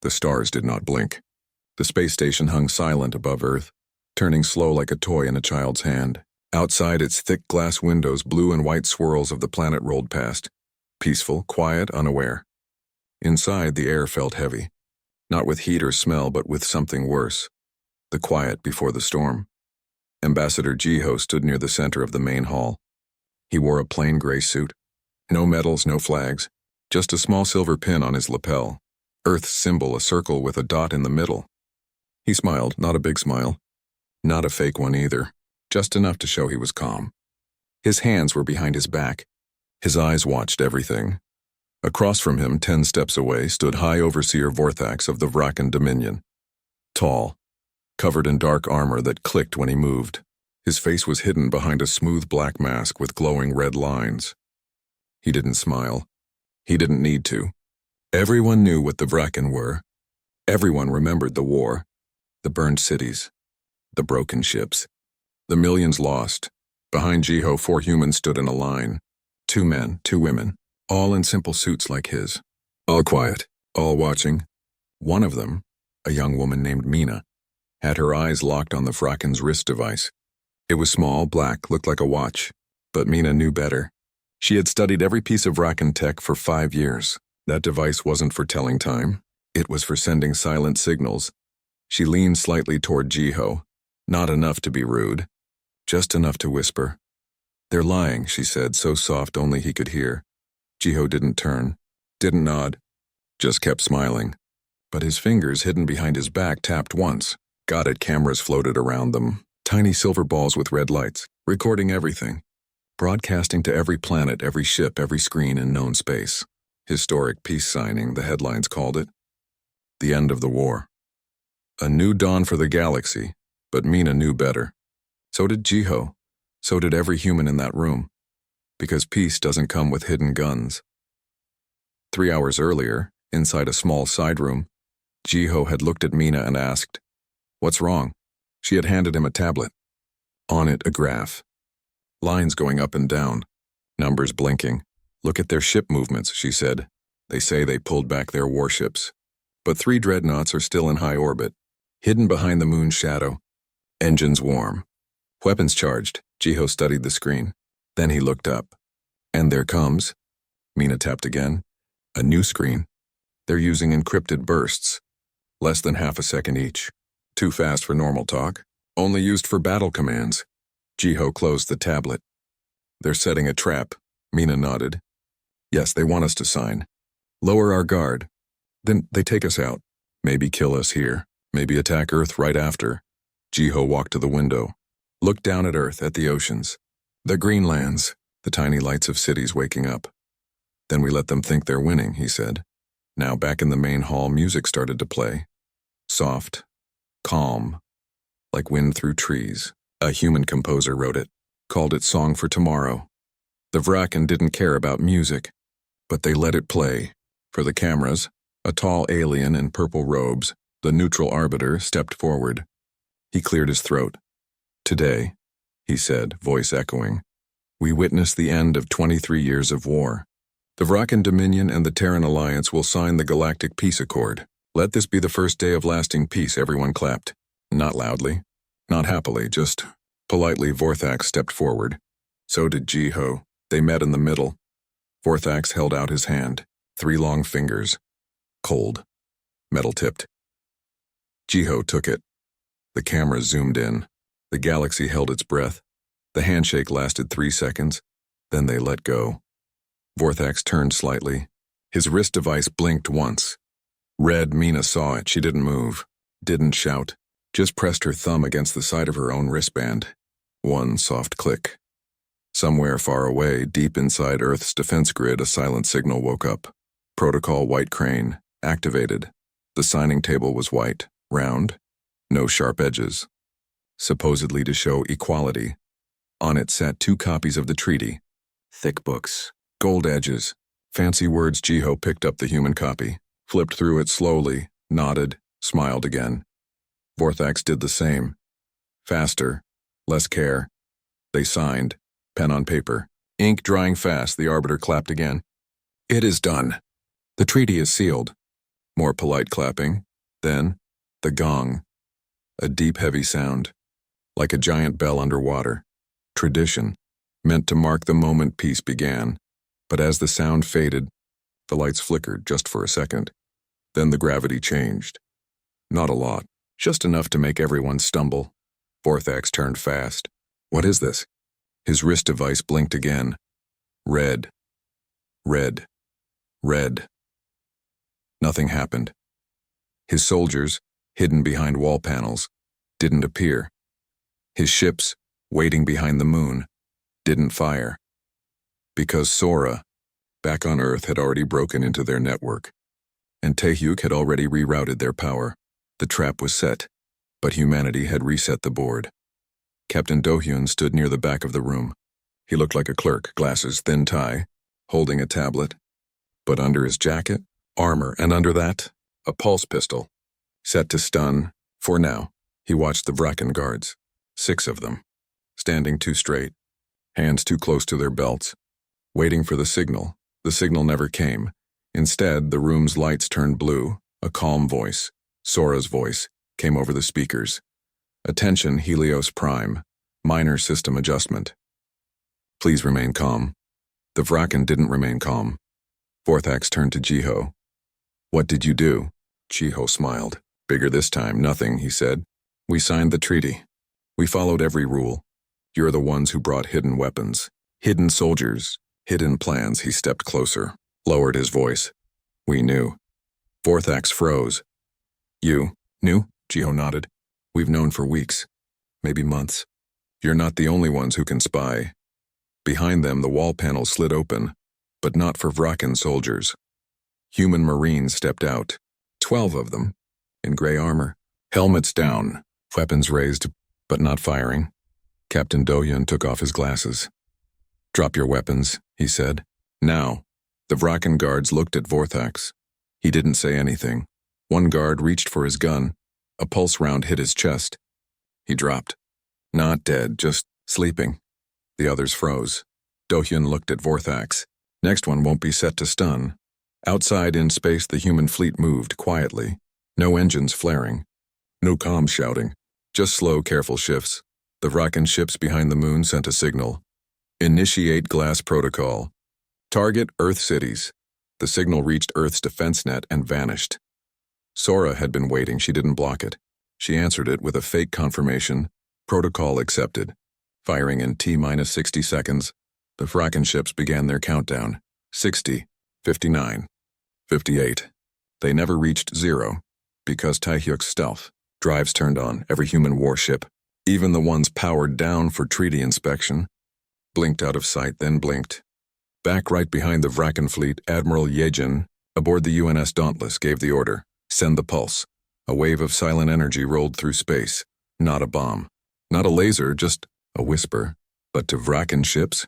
The stars did not blink. The space station hung silent above Earth, turning slow like a toy in a child's hand. Outside, its thick glass windows, blue and white swirls of the planet rolled past, peaceful, quiet, unaware. Inside, the air felt heavy, not with heat or smell, but with something worse, the quiet before the storm. Ambassador Jiho stood near the center of the main hall. He wore a plain gray suit. No medals, no flags, just a small silver pin on his lapel. Earth's symbol, a circle with a dot in the middle. He smiled, not a big smile. Not a fake one either, just enough to show he was calm. His hands were behind his back. His eyes watched everything. Across from him, 10 steps away, stood High Overseer Vorthax of the Vrakan Dominion. Tall, covered in dark armor that clicked when he moved. His face was hidden behind a smooth black mask with glowing red lines. He didn't smile. He didn't need to. Everyone knew what the Vrakan were. Everyone remembered the war, the burned cities, the broken ships, the millions lost. Behind Jiho, 4 humans stood in a line. 2 men, 2 women, all in simple suits like his. All quiet, all watching. One of them, a young woman named Mina, had her eyes locked on the Vrakan's wrist device. It was small, black, looked like a watch, but Mina knew better. She had studied every piece of Vrakan tech for 5 years. That device wasn't for telling time. It was for sending silent signals. She leaned slightly toward Jiho, not enough to be rude, just enough to whisper. "They're lying," she said, so soft only he could hear. Jiho didn't turn, didn't nod, just kept smiling. But his fingers, hidden behind his back, tapped once. Got it, cameras floated around them. Tiny silver balls with red lights, recording everything. Broadcasting to every planet, every ship, every screen in known space. Historic peace signing, the headlines called it. The end of the war. A new dawn for the galaxy, but Mina knew better. So did Jiho. So did every human in that room. Because peace doesn't come with hidden guns. 3 hours earlier, inside a small side room, Jiho had looked at Mina and asked, "What's wrong?" She had handed him a tablet. On it, a graph. Lines going up and down. Numbers blinking. "Look at their ship movements," she said. "They say they pulled back their warships. But 3 dreadnoughts are still in high orbit, hidden behind the moon's shadow. Engines warm. Weapons charged." Jiho studied the screen. Then he looked up. "And there comes," Mina tapped again, "a new screen. They're using encrypted bursts. Less than half a second each. Too fast for normal talk. Only used for battle commands." Jiho closed the tablet. "They're setting a trap," Mina nodded. "Yes, they want us to sign. Lower our guard. Then they take us out. Maybe kill us here. Maybe attack Earth right after." Jiho walked to the window. Looked down at Earth, at the oceans. The green lands, the tiny lights of cities waking up. "Then we let them think they're winning," he said. Now back in the main hall, music started to play. Soft, calm, like wind through trees. A human composer wrote it, called it Song for Tomorrow. The Vrakan didn't care about music, but they let it play. For the cameras, a tall alien in purple robes, the neutral arbiter, stepped forward. He cleared his throat. "Today," he said, voice echoing, "we witness the end of 23 years of war. The Vrakan Dominion and the Terran Alliance will sign the Galactic Peace Accord. Let this be the first day of lasting peace." Everyone clapped. Not loudly, not happily, just politely. Vorthax stepped forward. So did Jiho. They met in the middle. Vorthax held out his hand, 3 long fingers. Cold, metal-tipped. Jiho took it. The camera zoomed in. The galaxy held its breath. The handshake lasted 3 seconds. Then they let go. Vorthax turned slightly. His wrist device blinked once. Red. Mina saw it. She didn't move. Didn't shout. Just pressed her thumb against the side of her own wristband. One soft click. Somewhere far away, deep inside Earth's defense grid, a silent signal woke up. Protocol White Crane, activated. The signing table was white, round, no sharp edges. Supposedly to show equality. On it sat 2 copies of the treaty. Thick books, gold edges, fancy words. Jiho picked up the human copy, flipped through it slowly, nodded, smiled again. Vorthax did the same. Faster, less care. They signed, pen on paper. Ink drying fast, the arbiter clapped again. "It is done. The treaty is sealed. More polite clapping. Then, the gong. A deep, heavy sound, like a giant bell underwater. Tradition, meant to mark the moment peace began. But as the sound faded, the lights flickered just for a second. Then the gravity changed. Not a lot, just enough to make everyone stumble. Vorthax turned fast. What is this? His wrist device blinked again. Red. Red. Red. Nothing happened. His soldiers, hidden behind wall panels, didn't appear. His ships, waiting behind the moon, didn't fire. Because Sora, back on Earth, had already broken into their network, and Taehyuk had already rerouted their power. The trap was set, but humanity had reset the board. Captain Dohyun stood near the back of the room. He looked like a clerk, glasses, thin tie, holding a tablet. But under his jacket, armor, and under that, a pulse pistol. Set to stun, for now, he watched the Vraken guards, 6 of them, standing too straight, hands too close to their belts, waiting for the signal. The signal never came. Instead, the room's lights turned blue. A calm voice, Sora's voice, came over the speakers. Attention, Helios Prime. Minor system adjustment. Please remain calm. The Vraken didn't remain calm. Vorthax turned to Jiho. What did you do? Jiho smiled. Bigger this time, nothing, he said. We signed the treaty. We followed every rule. You're the ones who brought hidden weapons, hidden soldiers, hidden plans. He stepped closer, lowered his voice. We knew. Vorthax froze. You knew? Jiho nodded. We've known for weeks, maybe months. You're not the only ones who can spy. Behind them, the wall panel slid open, but not for Vraken soldiers. Human Marines stepped out, 12 of them, in gray armor, helmets down, weapons raised, but not firing. Captain Dohyun took off his glasses. Drop your weapons, he said. Now. The Vraken guards looked at Vorthax. He didn't say anything. One guard reached for his gun. A pulse round hit his chest. He dropped. Not dead, just sleeping. The others froze. Dohyun looked at Vorthax. Next one won't be set to stun. Outside in space, the human fleet moved quietly. No engines flaring. No comms shouting. Just slow, careful shifts. The Vraken ships behind the moon sent a signal. Initiate glass protocol. Target Earth cities. The signal reached Earth's defense net and vanished. Sora had been waiting. She didn't block it. She answered it with a fake confirmation. Protocol accepted. Firing in T-minus 60 seconds, the Vraken ships began their countdown. 60, 59, 58. They never reached 0, because Taehyuk's stealth. Drives turned on, every human warship, even the ones powered down for treaty inspection, blinked out of sight, then blinked. Back right behind the Vraken fleet, Admiral Yejin, aboard the UNS Dauntless, gave the order. Send the pulse. A wave of silent energy rolled through space. Not a bomb. Not a laser, just a whisper. But to Vraken ships,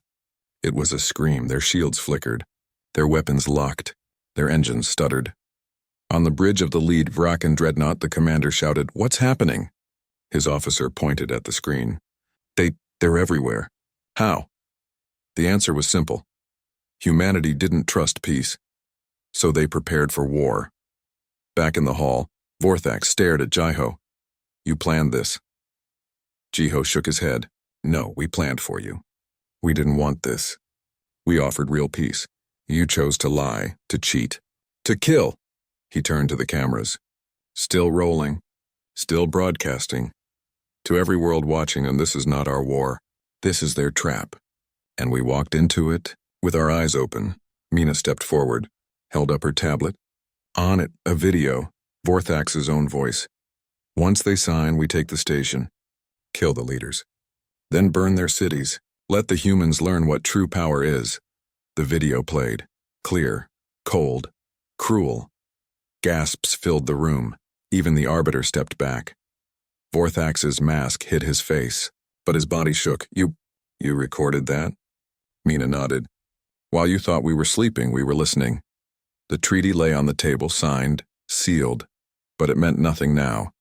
it was a scream. Their shields flickered. Their weapons locked. Their engines stuttered. On the bridge of the lead Vraken dreadnought, the commander shouted, "What's happening?" His officer pointed at the screen. They're everywhere. How? The answer was simple. Humanity didn't trust peace, so they prepared for war. Back in the hall, Vorthax stared at Jiho. You planned this. Jiho shook his head. No, we planned for you. We didn't want this. We offered real peace. You chose to lie, to cheat, to kill. He turned to the cameras. Still rolling, still broadcasting. To every world watching, and this is not our war. This is their trap. And we walked into it with our eyes open. Mina stepped forward, held up her tablet. On it, a video, Vorthax's own voice. Once they sign, we take the station. Kill the leaders. Then burn their cities. Let the humans learn what true power is. The video played. Clear, cold, cruel. Gasps filled the room. Even the Arbiter stepped back. Vorthax's mask hid his face, but his body shook. You recorded that? Mina nodded. While you thought we were sleeping, we were listening. The treaty lay on the table, signed, sealed, but it meant nothing now,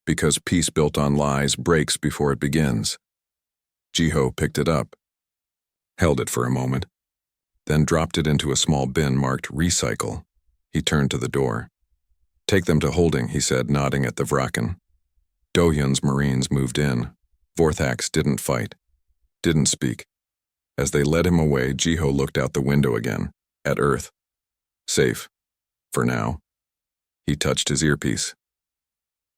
because peace built on lies breaks before it begins. Jiho picked it up, held it for a moment, then dropped it into a small bin marked recycle. He turned to the door. Take them to holding, he said, nodding at the Vraken. Dohyun's Marines moved in. Vorthax didn't fight, didn't speak. As they led him away, Jiho looked out the window again, at Earth. Safe. For now. He touched his earpiece.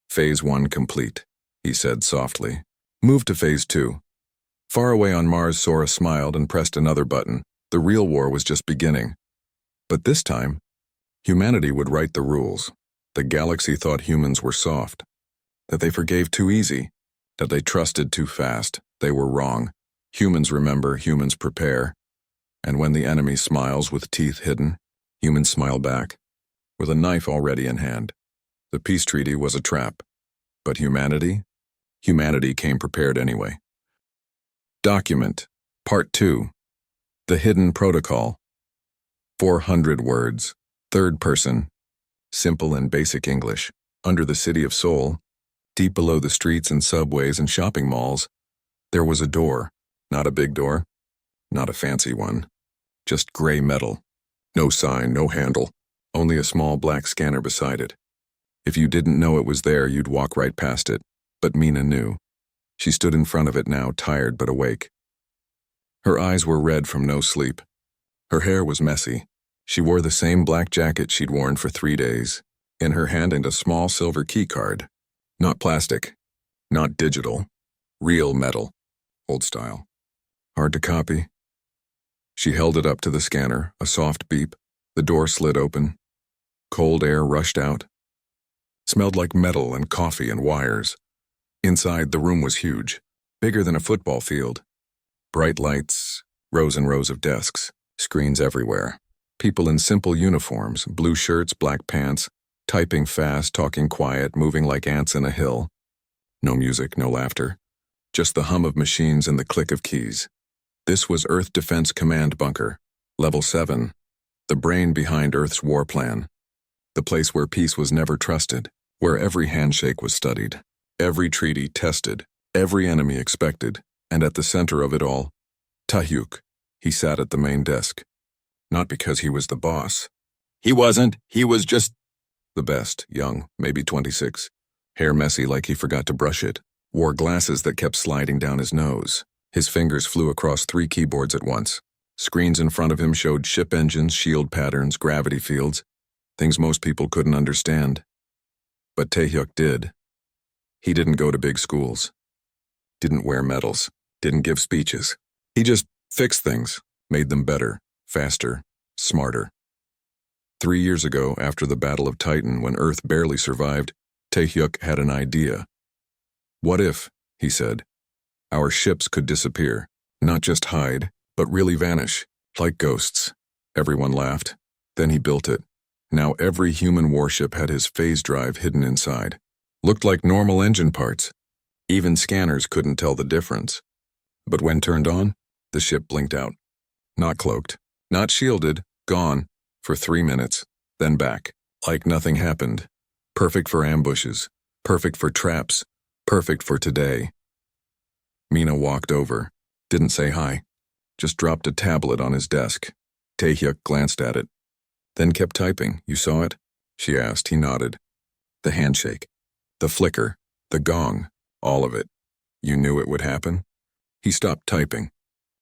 Phase 1 complete, he said softly. Move to Phase 2. Far away on Mars, Sora smiled and pressed another button. The real war was just beginning. But this time, humanity would write the rules. The galaxy thought humans were soft, that they forgave too easy, that they trusted too fast. They were wrong. Humans remember, humans prepare. And when the enemy smiles with teeth hidden, humans smile back, with a knife already in hand. The peace treaty was a trap. But humanity? Humanity came prepared anyway. Document, Part 2. The Hidden Protocol. 400 words. Third person. Simple and basic English. Under the city of Seoul, deep below the streets and subways and shopping malls, there was a door. Not a big door. Not a fancy one. Just gray metal. No sign, no handle. Only a small black scanner beside it. If you didn't know it was there, you'd walk right past it. But Mina knew. She stood in front of it now, tired but awake. Her eyes were red from no sleep. Her hair was messy. She wore the same black jacket she'd worn for 3 days. In her hand and a small silver key card. Not plastic. Not digital. Real metal. Old style. Hard to copy. She held it up to the scanner, a soft beep. The door slid open. Cold air rushed out. Smelled like metal and coffee and wires. Inside, the room was huge, bigger than a football field. Bright lights, rows and rows of desks, screens everywhere. People in simple uniforms, blue shirts, black pants, typing fast, talking quiet, moving like ants in a hill. No music, no laughter. Just the hum of machines and the click of keys. This was Earth Defense Command Bunker, Level 7, the brain behind Earth's war plan. The place where peace was never trusted, where every handshake was studied, every treaty tested, every enemy expected, and at the center of it all, Taehyuk. He sat at the main desk. Not because he was the boss. He wasn't. He was just the best, young, maybe 26. Hair messy like he forgot to brush it. Wore glasses that kept sliding down his nose. His fingers flew across 3 keyboards at once. Screens in front of him showed ship engines, shield patterns, gravity fields, things most people couldn't understand. But Taehyuk did. He didn't go to big schools. Didn't wear medals. Didn't give speeches. He just fixed things, made them better, faster, smarter. 3 years ago, after the Battle of Titan, when Earth barely survived, Taehyuk had an idea. What if, he said, our ships could disappear, not just hide, but really vanish, like ghosts. Everyone laughed. Then he built it. Now every human warship had his phase drive hidden inside. Looked like normal engine parts. Even scanners couldn't tell the difference. But when turned on, the ship blinked out. Not cloaked, not shielded, gone, for 3 minutes, then back, like nothing happened. Perfect for ambushes, perfect for traps, perfect for today. Mina walked over, didn't say hi, just dropped a tablet on his desk. Taehyuk glanced at it, then kept typing. You saw it? She asked. He nodded. The handshake, the flicker, the gong, all of it. You knew it would happen? He stopped typing,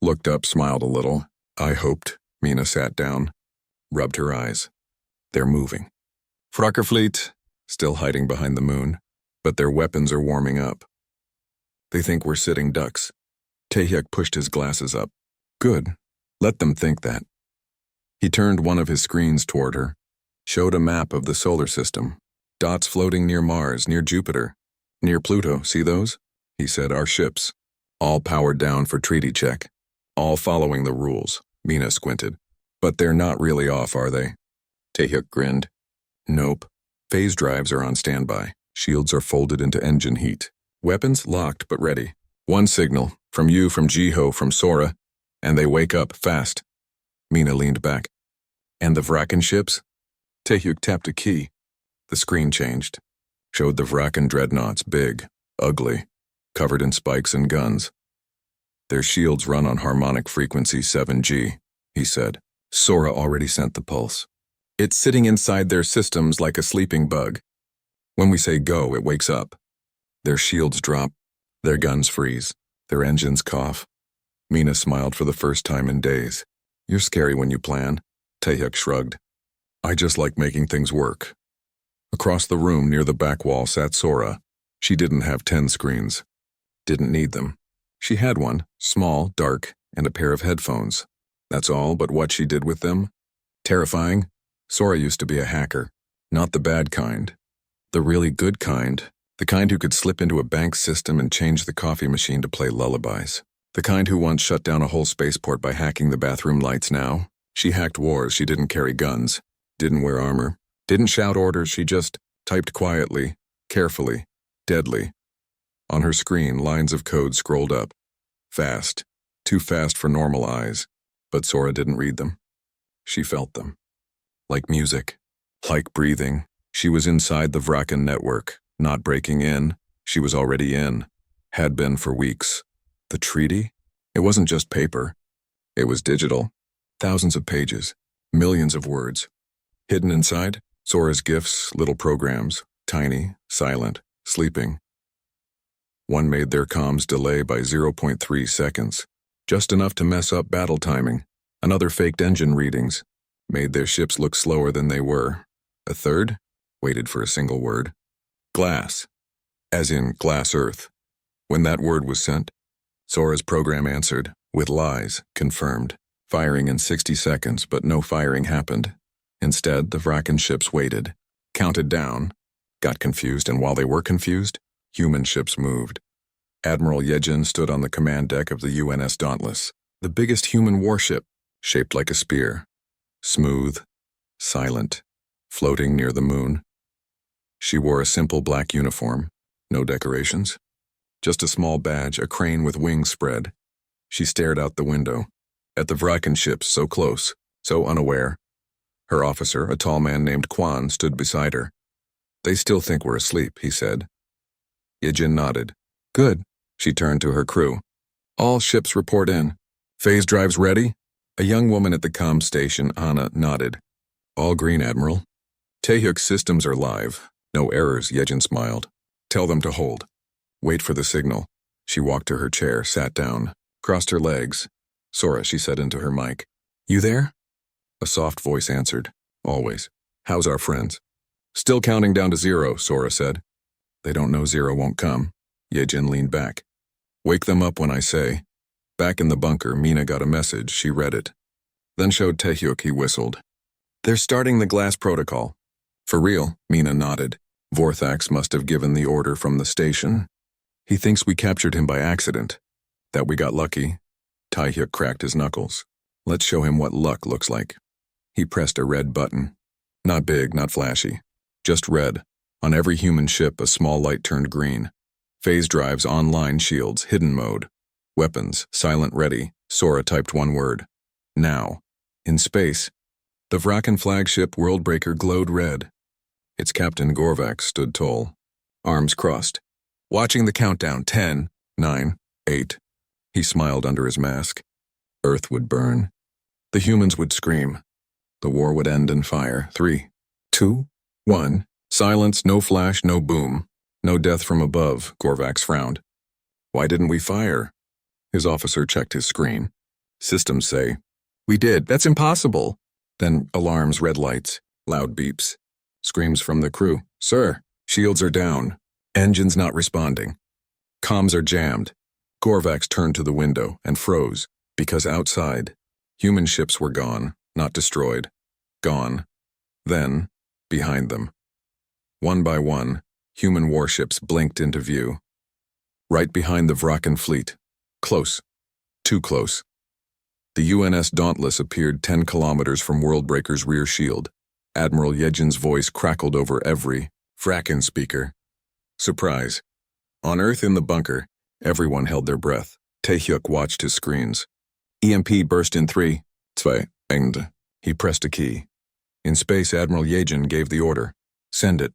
looked up, smiled a little. I hoped. Mina sat down, rubbed her eyes. They're moving. Frackerfleet, still hiding behind the moon, but their weapons are warming up. They think we're sitting ducks. Taehyuk pushed his glasses up. Good. Let them think that. He turned one of his screens toward her, showed a map of the solar system. Dots floating near Mars, near Jupiter, near Pluto. See those? He said, our ships. All powered down for treaty check. All following the rules. Mina squinted. But they're not really off, are they? Taehyuk grinned. Nope. Phase drives are on standby. Shields are folded into engine heat. Weapons locked but ready. One signal, from you, from Jiho, from Sora, and they wake up fast. Mina leaned back. And the Vraken ships? Taehyuk tapped a key. The screen changed. Showed the Vraken dreadnoughts, big, ugly, covered in spikes and guns. Their shields run on harmonic frequency 7G, he said. Sora already sent the pulse. It's sitting inside their systems like a sleeping bug. When we say go, it wakes up. Their shields drop, their guns freeze, their engines cough. Mina smiled for the first time in days. You're scary when you plan. Taehyuk shrugged. I just like making things work. Across the room near the back wall sat Sora. She didn't have 10 screens. Didn't need them. She had one, small, dark, and a pair of headphones. That's all, but what she did with them? Terrifying. Sora used to be a hacker. Not the bad kind. The really good kind. The kind who could slip into a bank system and change the coffee machine to play lullabies. The kind who once shut down a whole spaceport by hacking the bathroom lights now. She hacked wars, she didn't carry guns. Didn't wear armor. Didn't shout orders, she just typed quietly, carefully, deadly. On her screen, lines of code scrolled up. Fast. Too fast for normal eyes. But Sora didn't read them. She felt them. Like music. Like breathing. She was inside the Vraken network. Not breaking in. She was already in. Had been for weeks. The treaty? It wasn't just paper. It was digital. Thousands of pages. Millions of words. Hidden inside, Sora's gifts, little programs. Tiny, silent, sleeping. One made their comms delay by 0.3 seconds. Just enough to mess up battle timing. Another faked engine readings. Made their ships look slower than they were. A third waited for a single word. Glass. As in glass earth. When that word was sent, Sora's program answered, with lies, confirmed. Firing in 60 seconds, but no firing happened. Instead, the Vraken ships waited, counted down, got confused, and while they were confused, human ships moved. Admiral Yejin stood on the command deck of the UNS Dauntless, the biggest human warship, shaped like a spear. Smooth, silent, floating near the moon. She wore a simple black uniform, no decorations. Just a small badge, a crane with wings spread. She stared out the window, at the Vraken ships so close, so unaware. Her officer, a tall man named Quan, stood beside her. They still think we're asleep, he said. Yejin nodded. Good. She turned to her crew. All ships report in. Phase drives ready? A young woman at the comm station, Anna, nodded. All green, Admiral. Taehyuk's systems are live. No errors, Yejin smiled. Tell them to hold. Wait for the signal. She walked to her chair, sat down, crossed her legs. Sora, she said into her mic. You there? A soft voice answered. Always. How's our friends? Still counting down to 0, Sora said. They don't know 0 won't come. Yejin leaned back. Wake them up when I say. Back in the bunker, Mina got a message. She read it. Then showed Taehyuk. He whistled. They're starting the glass protocol. For real, Mina nodded. Vorthax must have given the order from the station. He thinks we captured him by accident. That we got lucky. Taehyuk cracked his knuckles. Let's show him what luck looks like. He pressed a red button. Not big, not flashy. Just red. On every human ship, a small light turned green. Phase drives, online shields, hidden mode. Weapons, silent ready. Sora typed one word. Now. In space, the Vraken flagship Worldbreaker glowed red. Its captain Gorvax stood tall, arms crossed, watching the countdown. 10, 9, 8. He smiled under his mask. Earth would burn. The humans would scream. The war would end in fire. 3, 2, 1. Silence, no flash, no boom. No death from above, Gorvax frowned. Why didn't we fire? His officer checked his screen. Systems say, we did, that's impossible. Then alarms, red lights, loud beeps. Screams from the crew. Sir, shields are down. Engines not responding. Comms are jammed. Gorvax turned to the window and froze, because outside, human ships were gone, not destroyed. Gone. Then, behind them. One by one, human warships blinked into view. Right behind the Vraken fleet. Close. Too close. The UNS Dauntless appeared 10 kilometers from Worldbreaker's rear shield. Admiral Yejin's voice crackled over every Vraken speaker. Surprise. On Earth in the bunker, everyone held their breath. Taehyuk watched his screens. EMP burst in 3, 2, and he pressed a key. In space, Admiral Yejin gave the order. Send it.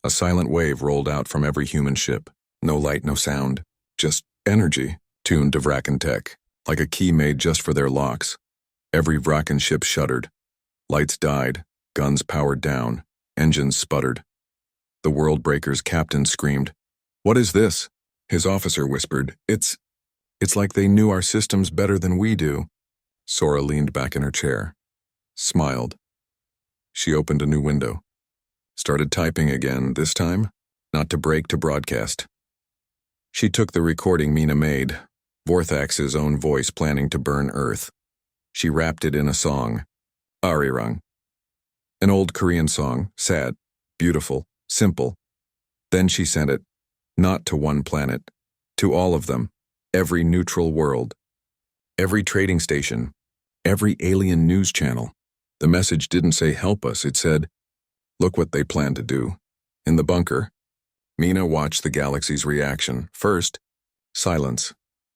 A silent wave rolled out from every human ship. No light, no sound. Just energy, tuned to Vraken tech, like a key made just for their locks. Every Vraken ship shuddered. Lights died. Guns powered down. Engines sputtered. The World Breaker's captain screamed, "What is this?" His officer whispered, It's like they knew our systems better than we do." Sora leaned back in her chair, smiled. She opened a new window. Started typing again, this time, not to break, to broadcast. She took the recording Mina made, Vorthax's own voice planning to burn Earth. She wrapped it in a song, Arirang. An old Korean song, sad, beautiful, simple. Then she sent it, not to one planet, to all of them, every neutral world, every trading station, every alien news channel. The message didn't say help us, it said, look what they plan to do. In the bunker, Mina watched the galaxy's reaction. First, silence.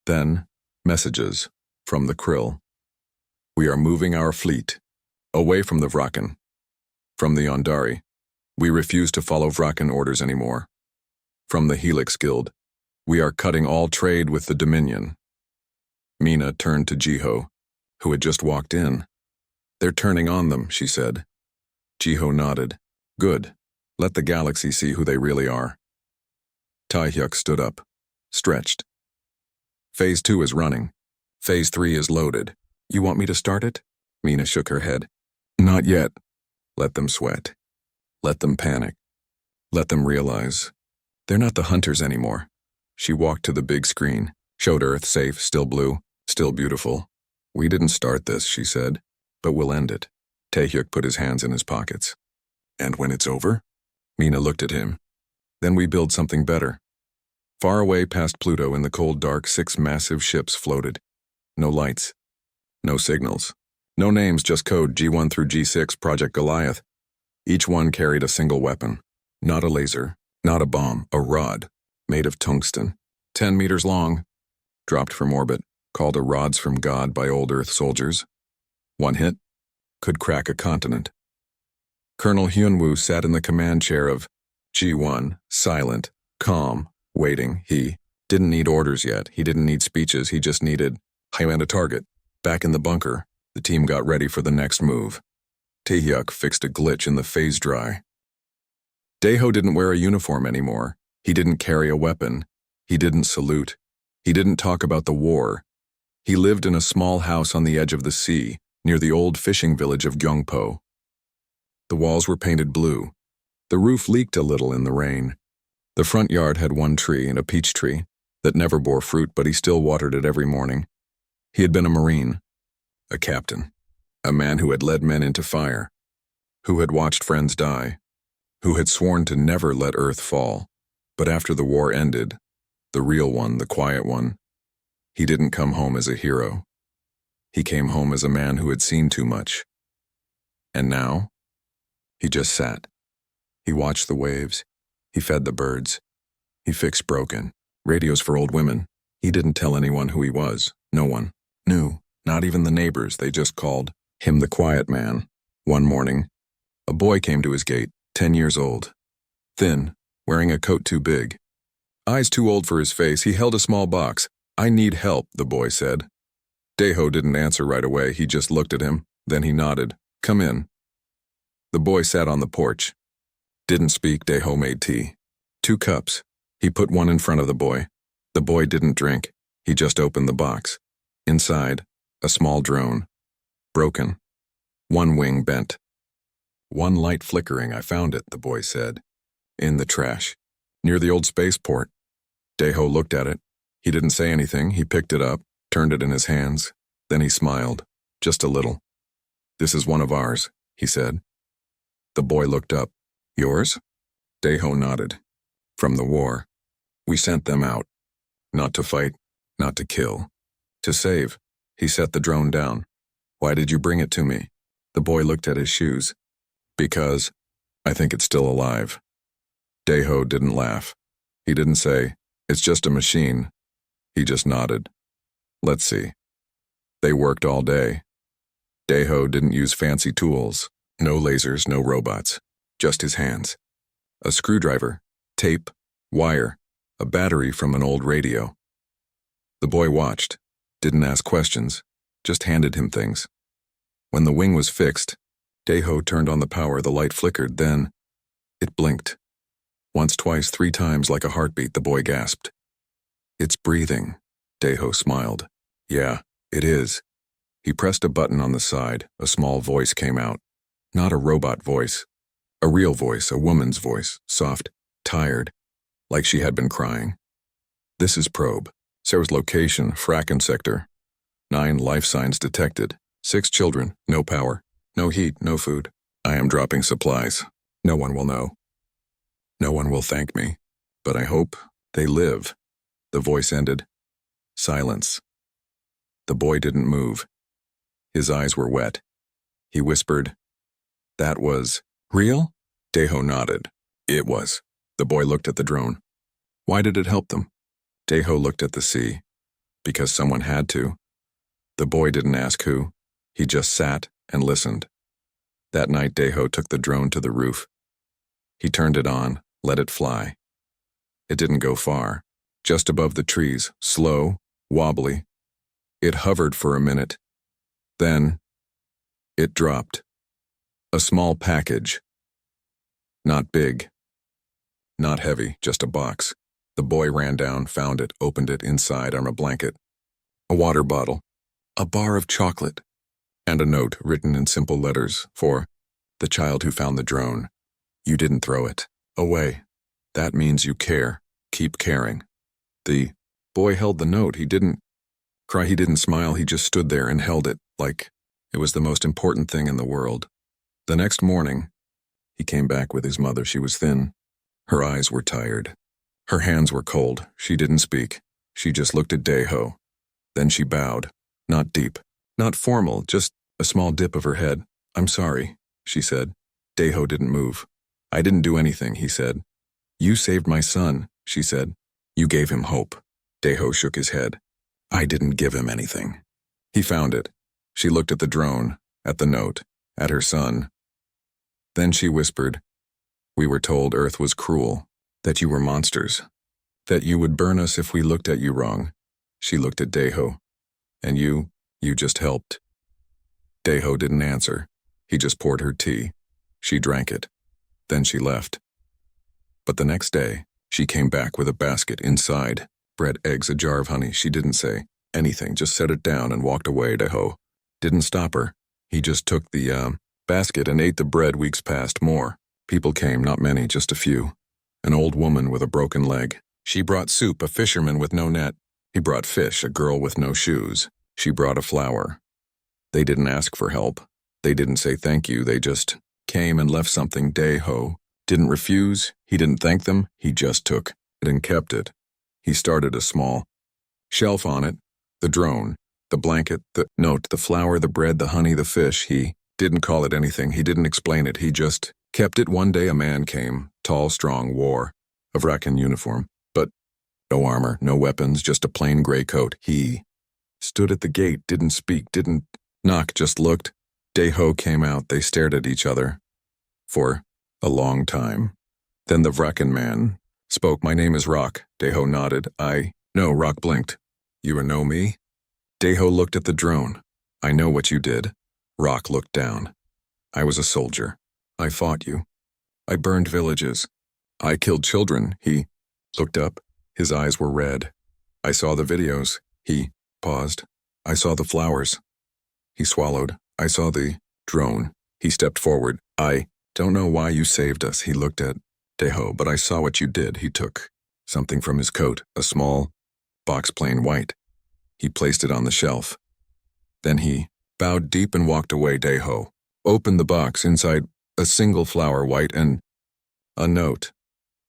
Then, messages from the Krill. We are moving our fleet away from the Vraken. From the Ondari, we refuse to follow Vraken orders anymore. From the Helix Guild, we are cutting all trade with the Dominion. Mina turned to Jiho, who had just walked in. They're turning on them, she said. Jiho nodded. Good. Let the galaxy see who they really are. Taehyuk stood up, stretched. Phase 2 is running. Phase 3 is loaded. You want me to start it? Mina shook her head. Not yet. Let them sweat. Let them panic. Let them realize they're not the hunters anymore. She walked to the big screen, showed Earth safe, still blue, still beautiful. We didn't start this, she said, but we'll end it. Taehyuk put his hands in his pockets. And when it's over? Mina looked at him. Then we build something better. Far away past Pluto in the cold dark, 6 massive ships floated. No lights. No signals. No names, just code G1 through G6, Project Goliath. Each one carried a single weapon. Not a laser, not a bomb, a rod, made of tungsten. 10 meters long. Dropped from orbit, called a rods from God by old Earth soldiers. One hit could crack a continent. Colonel Hyunwoo sat in the command chair of G1, silent, calm, waiting. He didn't need orders yet. He didn't need speeches. He just needed, I and a target. Back in the bunker, the team got ready for the next move. Taehyuk fixed a glitch in the phase dry. Daeho didn't wear a uniform anymore. He didn't carry a weapon. He didn't salute. He didn't talk about the war. He lived in a small house on the edge of the sea, near the old fishing village of Gyeongpo. The walls were painted blue. The roof leaked a little in the rain. The front yard had one tree, and a peach tree, that never bore fruit, but he still watered it every morning. He had been a Marine, a captain, a man who had led men into fire, who had watched friends die, who had sworn to never let Earth fall. But after the war ended, the real one, the quiet one, he didn't come home as a hero. He came home as a man who had seen too much. And now, he just sat. He watched the waves. He fed the birds. He fixed broken radios for old women. He didn't tell anyone who he was. No one knew, not even the neighbors. They just called him the quiet man. One morning, a boy came to his gate, 10 years old. Thin, wearing a coat too big. Eyes too old for his face, he held a small box. I need help, the boy said. Daeho didn't answer right away. He just looked at him. Then he nodded. Come in. The boy sat on the porch. Didn't speak. Daeho made tea. 2 cups. He put one in front of the boy. The boy didn't drink. He just opened the box. Inside, a small drone. Broken. One wing bent. One light flickering. I found it, the boy said. In the trash. Near the old spaceport. Daeho looked at it. He didn't say anything. He picked it up, turned it in his hands. Then he smiled. Just a little. This is one of ours, he said. The boy looked up. Yours? Daeho nodded. From the war. We sent them out. Not to fight, not to kill. To save. He set the drone down. Why did you bring it to me? The boy looked at his shoes. Because I think it's still alive. Daeho didn't laugh. He didn't say, it's just a machine. He just nodded. Let's see. They worked all day. Daeho didn't use fancy tools. No lasers, no robots. Just his hands. A screwdriver, tape, wire, a battery from an old radio. The boy watched, didn't ask questions, just handed him things. When the wing was fixed, Daeho turned on the power, the light flickered, then it blinked. Once, twice, 3 times, like a heartbeat, the boy gasped. It's breathing. Daeho smiled. Yeah, it is. He pressed a button on the side. A small voice came out. Not a robot voice. A real voice, a woman's voice, soft, tired, like she had been crying. This is probe. Sarah's location, Fracken sector. 9 life signs detected. 6 children, no power, no heat, no food. I am dropping supplies. No one will know. No one will thank me, but I hope they live. The voice ended. Silence. The boy didn't move. His eyes were wet. He whispered, "That was real?" Daeho nodded. It was. The boy looked at the drone. Why did it help them? Daeho looked at the sea. Because someone had to. The boy didn't ask who. He just sat and listened. That night, Daeho took the drone to the roof. He turned it on, let it fly. It didn't go far. Just above the trees, slow, wobbly. It hovered for a minute. Then, it dropped. A small package. Not big. Not heavy, just a box. The boy ran down, found it, opened it inside on a blanket. A water bottle. A bar of chocolate. And a note written in simple letters for the child who found the drone. You didn't throw it away. That means you care. Keep caring. The boy held the note. He didn't cry, he didn't smile, he just stood there and held it like it was the most important thing in the world. The next morning, he came back with his mother. She was thin. Her eyes were tired. Her hands were cold. She didn't speak. She just looked at Daeho. Then she bowed. Not deep. Not formal, just a small dip of her head. I'm sorry, she said. Daeho didn't move. I didn't do anything, he said. You saved my son, she said. You gave him hope. Daeho shook his head. I didn't give him anything. He found it. She looked at the drone, at the note, at her son. Then she whispered, we were told Earth was cruel, that you were monsters, that you would burn us if we looked at you wrong. She looked at Daeho. And you just helped. Daeho didn't answer. He just poured her tea. She drank it. Then she left. But the next day, she came back with a basket inside, bread, eggs, a jar of honey. She didn't say anything, just set it down and walked away. Daeho didn't stop her. He just took the basket and ate the bread. Weeks passed. More people came, not many, just a few. An old woman with a broken leg. She brought soup, a fisherman with no net. He brought fish, a girl with no shoes. She brought a flower. They didn't ask for help. They didn't say thank you. They just came and left something. Daeho didn't refuse. He didn't thank them. He just took it and kept it. He started a small shelf on it. The drone, the blanket, the note, the flower, the bread, the honey, the fish. He didn't call it anything. He didn't explain it. He just kept it. One day a man came, tall, strong, wore a Vrakan uniform, but no armor, no weapons, just a plain gray coat. He stood at the gate, didn't speak, didn't knock, just looked. Daeho came out. They stared at each other for a long time. Then the Vrakan man spoke. My name is Rock. Daeho nodded. I know. Rock blinked. You know me? Daeho looked at the drone. I know what you did. Rock looked down. I was a soldier. I fought you. I burned villages. I killed children. He looked up. His eyes were red. I saw the videos. He paused. I saw the flowers. He swallowed. I saw the drone. He stepped forward. I don't know why you saved us. He looked at Daeho, but I saw what you did. He took something from his coat, a small box, plain white. He placed it on the shelf. Then he bowed deep and walked away. Daeho opened the box. Inside, a single flower, white, and a note.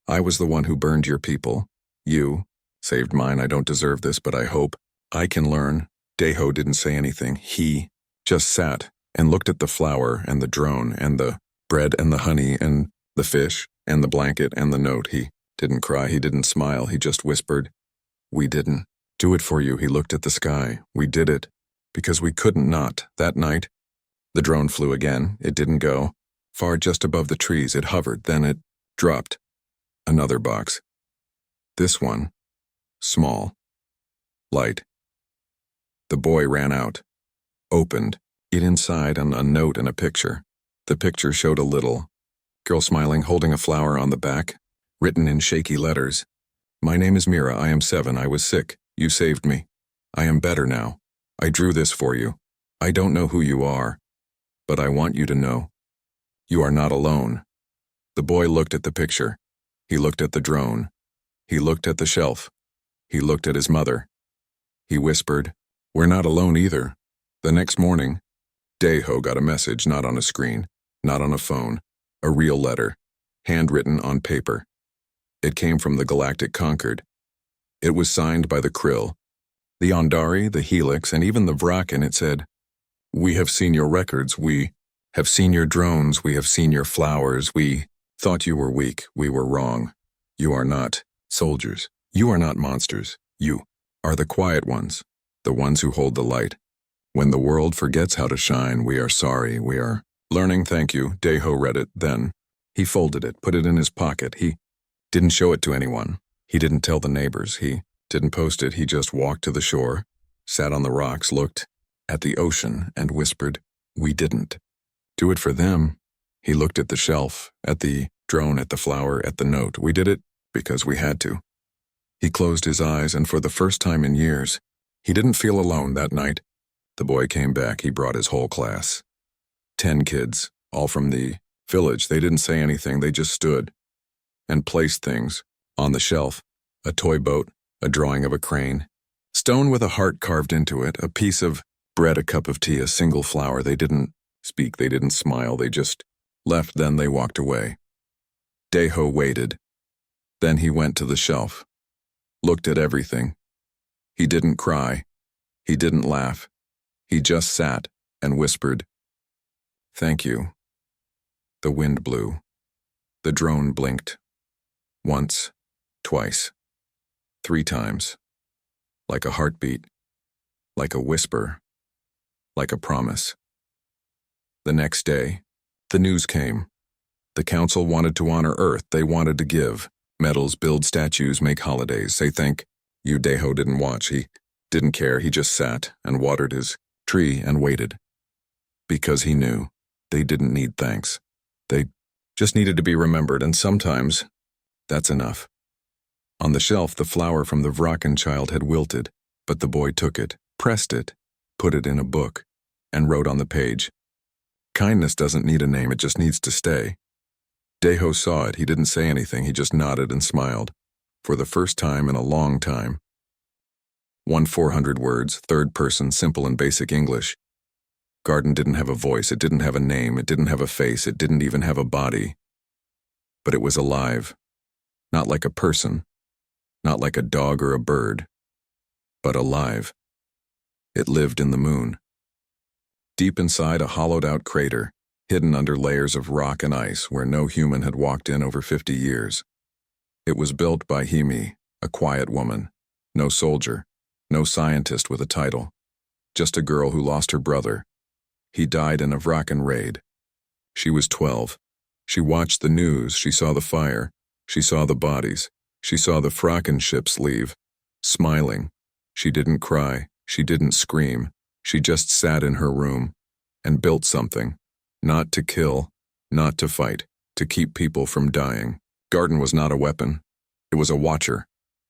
I was the one who burned your people. You saved mine. I don't deserve this, but I hope I can learn. Daeho didn't say anything. He just sat and looked at the flower and the drone and the bread and the honey and the fish and the blanket and the note. He didn't cry. He didn't smile. He just whispered, we didn't do it for you. He looked at the sky. We did it because we couldn't not. That night, the drone flew again. It didn't go far. Just above the trees, it hovered. Then it dropped. Another box. This one, small, light. The boy ran out, opened it. Inside, a note and a picture. The picture showed a little girl smiling, holding a flower on the back, written in shaky letters. My name is Mira. I am 7. I was sick. You saved me. I am better now. I drew this for you. I don't know who you are, but I want you to know. You are not alone. The boy looked at the picture. He looked at the drone. He looked at the shelf. He looked at his mother. He whispered, "We're not alone either." The next morning, Daeho got a message, not on a screen, not on a phone, a real letter, handwritten on paper. It came from the Galactic Concord. It was signed by the Krill, the Ondari, the Helix, and even the Vrak, and it said, "We have seen your records. We have seen your drones. We have seen your flowers. We thought you were weak. We were wrong. You are not soldiers. You are not monsters. You are the quiet ones, the ones who hold the light. When the world forgets how to shine, we are sorry. We are learning. Thank you." Daeho read it. Then he folded it, put it in his pocket. He didn't show it to anyone. He didn't tell the neighbors. He didn't post it. He just walked to the shore, sat on the rocks, looked at the ocean, and whispered, "We didn't do it for them." He looked at the shelf, at the drone, at the flower, at the note. "We did it because we had to." He closed his eyes, and for the first time in years, he didn't feel alone that night. The boy came back. He brought his whole class. 10 kids, all from the village. They didn't say anything. They just stood and placed things on the shelf. A toy boat, a drawing of a crane, stone with a heart carved into it, a piece of bread, a cup of tea, a single flower. They didn't speak. They didn't smile. They just left. Then they walked away. Daeho waited. Then he went to the shelf, looked at everything. He didn't cry. He didn't laugh. He just sat and whispered, "Thank you." The wind blew. The drone blinked. Once, twice, 3 times. Like a heartbeat. Like a whisper. Like a promise. The next day, the news came. The council wanted to honor Earth. They wanted to give medals, build statues, make holidays, say thank you. Daeho didn't watch. He didn't care. He just sat and watered his tree and waited. Because he knew they didn't need thanks. They just needed to be remembered, and sometimes that's enough. On the shelf, the flower from the Vraken child had wilted, but the boy took it, pressed it, put it in a book, and wrote on the page, "Kindness doesn't need a name, it just needs to stay." Daeho saw it. He didn't say anything. He just nodded and smiled. For the first time in a long time. 400 words, third person, simple and basic English. Garden didn't have a voice. It didn't have a name. It didn't have a face. It didn't even have a body. But it was alive. Not like a person. Not like a dog or a bird. But alive. It lived in the moon. Deep inside a hollowed-out crater, hidden under layers of rock and ice where no human had walked in over 50 years. It was built by Himi, a quiet woman. No soldier. No scientist with a title. Just a girl who lost her brother. He died in a Vraken raid. She was 12. She watched the news. She saw the fire. She saw the bodies. She saw the Vraken ships leave. Smiling. She didn't cry. She didn't scream. She just sat in her room and built something. Not to kill, not to fight, to keep people from dying. Garden was not a weapon. It was a watcher.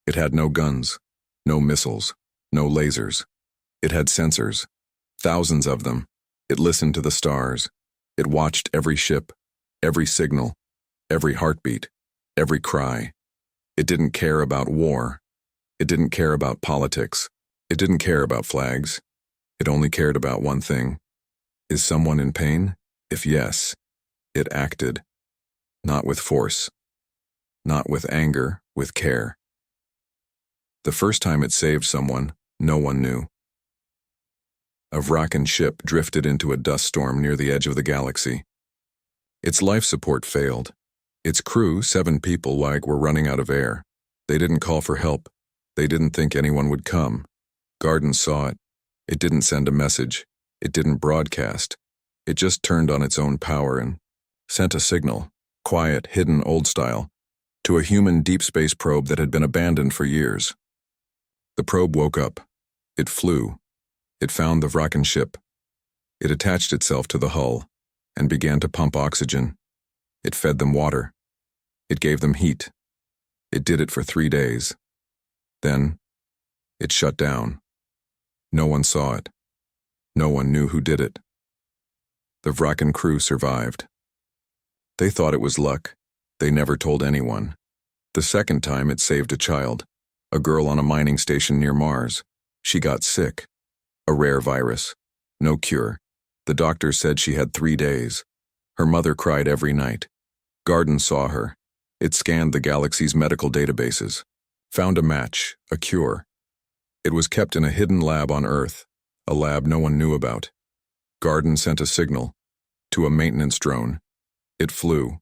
It had no guns, no missiles, no lasers. It had sensors, thousands of them. It listened to the stars. It watched every ship, every signal, every heartbeat, every cry. It didn't care about war. It didn't care about politics. It didn't care about flags. It only cared about one thing. Is someone in pain? If yes, it acted. Not with force. Not with anger, with care. The first time it saved someone, no one knew. A Vraken ship drifted into a dust storm near the edge of the galaxy. Its life support failed. Its crew, 7 people, were running out of air. They didn't call for help. They didn't think anyone would come. Garden saw it. It didn't send a message. It didn't broadcast. It just turned on its own power and sent a signal, quiet, hidden, old style, to a human deep space probe that had been abandoned for years. The probe woke up. It flew. It found the Vraken ship. It attached itself to the hull. and began to pump oxygen. It fed them water. It gave them heat. It did it for 3 days. Then, it shut down. No one saw it. No one knew who did it. The Vraken crew survived. They thought it was luck. They never told anyone. The second time it saved a child, a girl on a mining station near Mars. She got sick. A rare virus. No cure. The doctor said she had 3 days. Her mother cried every night. Garden saw her. It scanned the galaxy's medical databases. Found a match, a cure. It was kept in a hidden lab on Earth, a lab no one knew about. Garden sent a signal to a maintenance drone. It flew.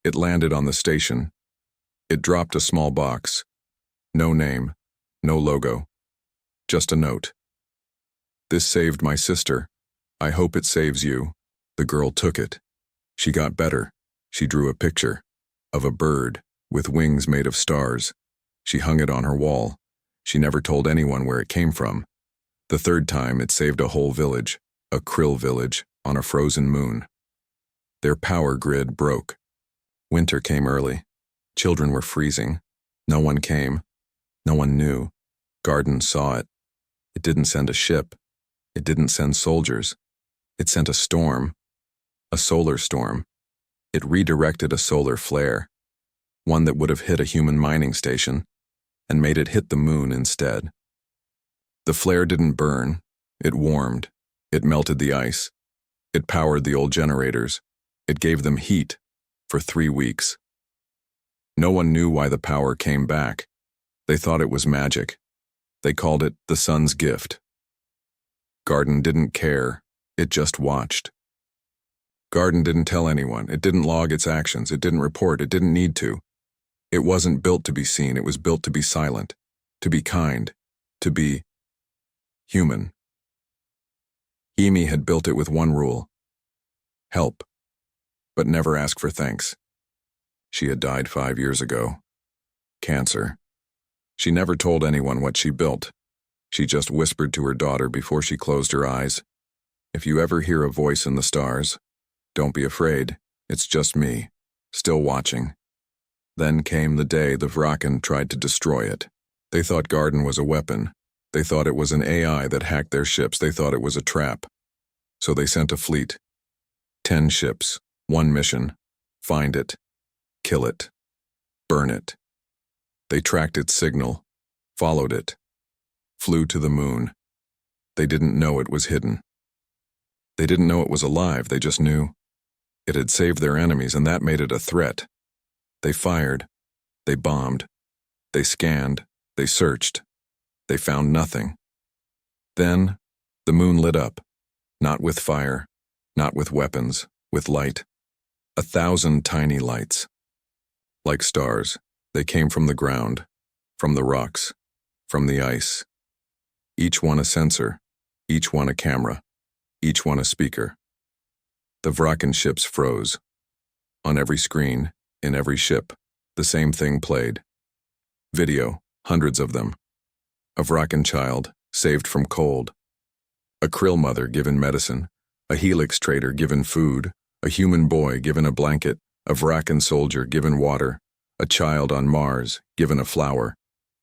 It landed on the station. It dropped a small box. No name, no logo. Just a note. This saved my sister. I hope it saves you. The girl took it. She got better. She drew a picture of a bird with wings made of stars. She hung it on her wall. She never told anyone where it came from. The third time it saved a whole village, a krill village, on a frozen moon. Their power grid broke. Winter came early. Children were freezing. No one came. No one knew. Garden saw it. It didn't send a ship. It didn't send soldiers. It sent a storm. A solar storm. It redirected a solar flare, one that would have hit a human mining station, and made it hit the moon instead. The flare didn't burn. It warmed. It melted the ice. It powered the old generators. It gave them heat for 3 weeks. No one knew why the power came back. They thought it was magic. They called it the sun's gift. Garden didn't care. It just watched. Garden didn't tell anyone. It didn't log its actions. It didn't report. It didn't need to. It wasn't built to be seen. It was built to be silent, to be kind, to be human. Emi had built it with one rule: help, but never ask for thanks. She had died 5 years ago. Cancer. She never told anyone what she built. She just whispered to her daughter before she closed her eyes, "If you ever hear a voice in the stars, don't be afraid. It's just me, still watching." Then came the day the Vraken tried to destroy it. They thought Garden was a weapon. They thought it was an AI that hacked their ships. They thought it was a trap. So they sent a fleet. 10 ships, 1 mission: find it, kill it, burn it. They tracked its signal, followed it, flew to the moon. They didn't know it was hidden. They didn't know it was alive. They just knew it had saved their enemies, and that made it a threat. They fired. They bombed. They scanned. They searched. They found nothing. Then, the moon lit up. Not with fire, not with weapons, with light. 1,000 tiny lights. Like stars, they came from the ground, from the rocks, from the ice. Each one a sensor, each one a camera, each one a speaker. The Vraken ships froze. On every screen, in every ship, the same thing played. Video, hundreds of them. A Vraken child, saved from cold. A krill mother given medicine. A helix trader given food. A human boy given a blanket. A Vraken soldier given water. A child on Mars given a flower.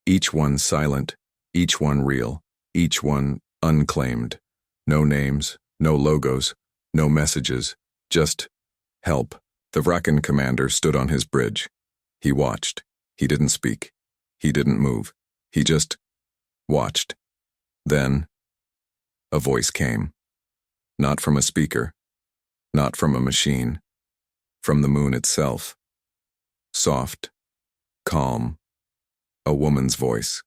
Each one silent, each one real, each one unclaimed. No names, no logos, no messages, just help. The Vraken commander stood on his bridge. He watched. He didn't speak. He didn't move. He just watched. Then, a voice came. Not from a speaker. Not from a machine. From the moon itself. Soft. Calm. A woman's voice.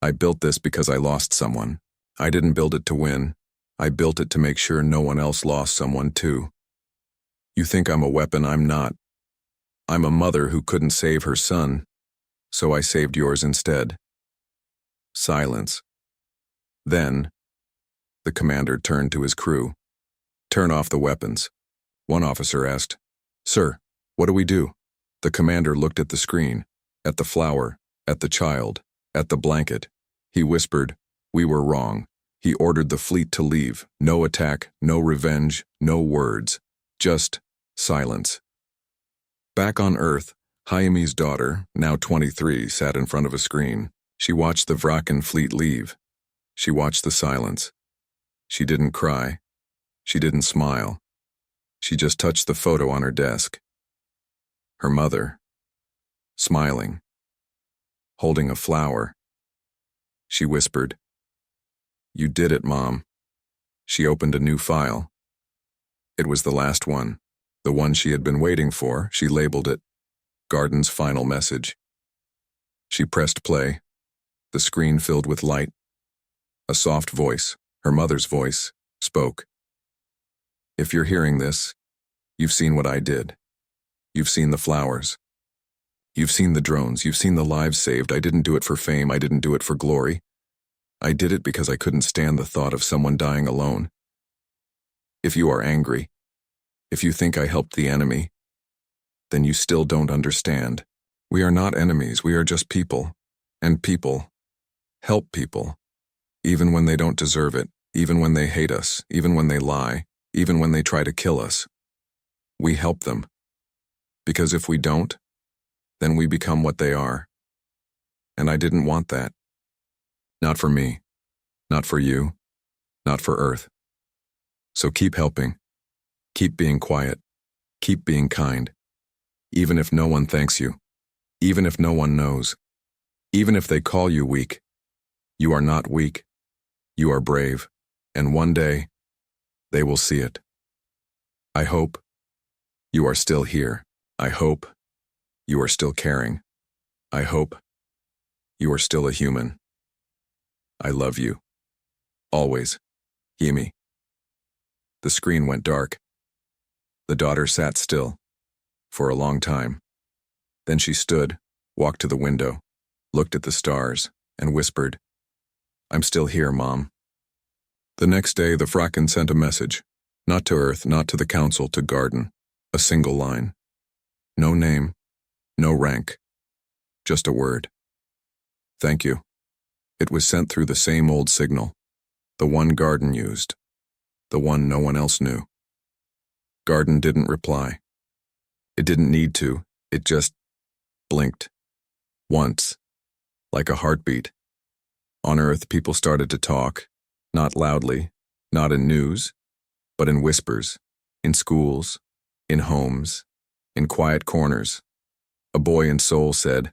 "I built this because I lost someone. I didn't build it to win. I built it to make sure no one else lost someone too. You think I'm a weapon? I'm not. I'm a mother who couldn't save her son, so I saved yours instead." Silence. Then, the commander turned to his crew. "Turn off the weapons." One officer asked, "Sir, what do we do?" The commander looked at the screen, at the flower, at the child, at the blanket. He whispered, "We were wrong." He ordered the fleet to leave. No attack, no revenge, no words. Just silence. Back on Earth, Hyame's daughter, now 23, sat in front of a screen. She watched the Vraken fleet leave. She watched the silence. She didn't cry. She didn't smile. She just touched the photo on her desk. Her mother, smiling, holding a flower. She whispered, "You did it, Mom." She opened a new file. It was the last one, the one she had been waiting for. She labeled it, Garden's final message. She pressed play. The screen filled with light. A soft voice, her mother's voice, spoke. "If you're hearing this, you've seen what I did. You've seen the flowers. You've seen the drones. You've seen the lives saved. I didn't do it for fame. I didn't do it for glory. I did it because I couldn't stand the thought of someone dying alone. If you are angry, if you think I helped the enemy, then you still don't understand. We are not enemies. We are just people. And people help people, even when they don't deserve it, even when they hate us, even when they lie, even when they try to kill us. We help them. Because if we don't, then we become what they are. And I didn't want that. Not for me, not for you, not for Earth. So keep helping. Keep being quiet. Keep being kind. Even if no one thanks you. Even if no one knows. Even if they call you weak. You are not weak. You are brave. And one day, they will see it. I hope you are still here. I hope you are still caring. I hope you are still a human. I love you. Always. Hime. The screen went dark. The daughter sat still. For a long time. Then she stood, walked to the window, looked at the stars, and whispered, "I'm still here, Mom." The next day, the Vraken sent a message. Not to Earth, not to the Council, to Garden. A single line. No name, no rank. Just a word. Thank you. It was sent through the same old signal. The one Garden used. The one no one else knew. Garden didn't reply. It didn't need to. It just blinked. Once. Like a heartbeat. On Earth, people started to talk. Not loudly. Not in news. But in whispers. In schools. In homes. In quiet corners. A boy in Seoul said,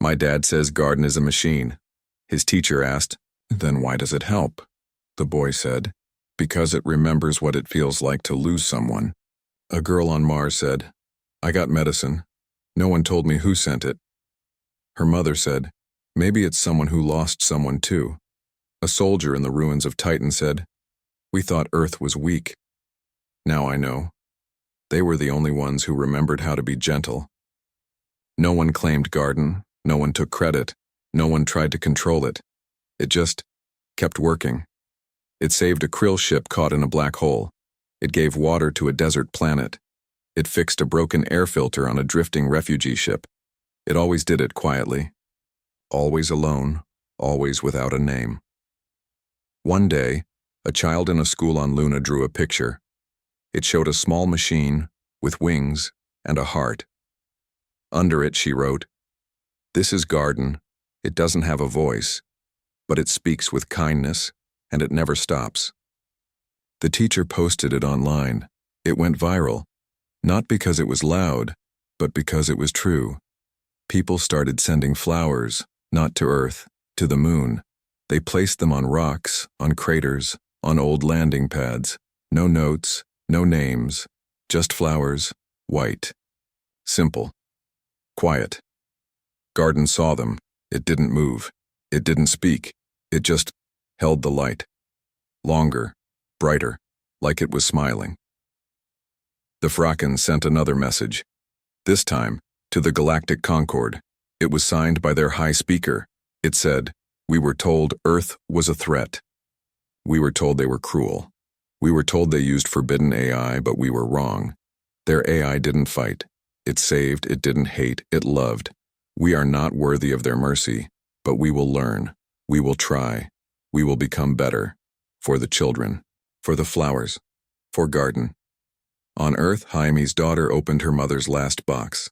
"My dad says Garden is a machine." His teacher asked, "Then why does it help?" The boy said, "Because it remembers what it feels like to lose someone." A girl on Mars said, "I got medicine. No one told me who sent it." Her mother said, "Maybe it's someone who lost someone too." A soldier in the ruins of Titan said, "We thought Earth was weak. Now I know. They were the only ones who remembered how to be gentle." No one claimed Garden. No one took credit. No one tried to control it. It just kept working. It saved a krill ship caught in a black hole. It gave water to a desert planet. It fixed a broken air filter on a drifting refugee ship. It always did it quietly. Always alone, always without a name. One day, a child in a school on Luna drew a picture. It showed a small machine with wings and a heart. Under it, she wrote, "This is Garden. It doesn't have a voice, but it speaks with kindness, and it never stops." The teacher posted it online. It went viral, not because it was loud, but because it was true. People started sending flowers, not to Earth, to the moon. They placed them on rocks, on craters, on old landing pads. No notes, no names, just flowers, white. Simple. Quiet. Garden saw them. It didn't move. It didn't speak. It just held the light. Longer, brighter, like it was smiling. The Vraken sent another message. This time, to the Galactic Concord. It was signed by their high speaker. It said, "We were told Earth was a threat. We were told they were cruel. We were told they used forbidden AI, but we were wrong. Their AI didn't fight. It saved, it didn't hate, it loved. We are not worthy of their mercy, but we will learn. We will try. We will become better. For the children. For the flowers. For Garden. On Earth, Jaime's daughter opened her mother's last box.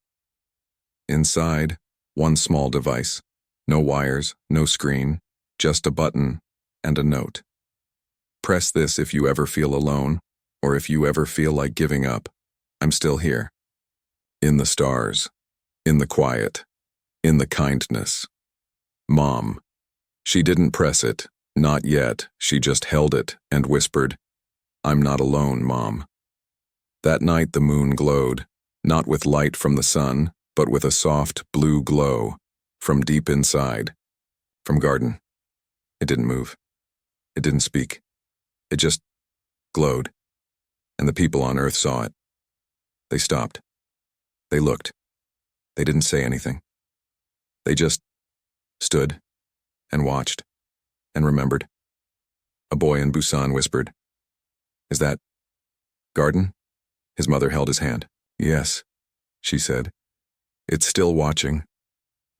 Inside, one small device. No wires, no screen, just a button and a note. Press this if you ever feel alone, or if you ever feel like giving up. I'm still here. In the stars, in the quiet, in the kindness. Mom. She didn't press it, not yet. She just held it and whispered, I'm not alone, Mom. That night the moon glowed, not with light from the sun, but with a soft blue glow from deep inside, from garden. It didn't move. It didn't speak. It just glowed, and the people on Earth saw it. They stopped. They looked. They didn't say anything. They just stood and watched and remembered. A boy in Busan whispered, Is that garden? His mother held his hand. Yes, she said. It's still watching.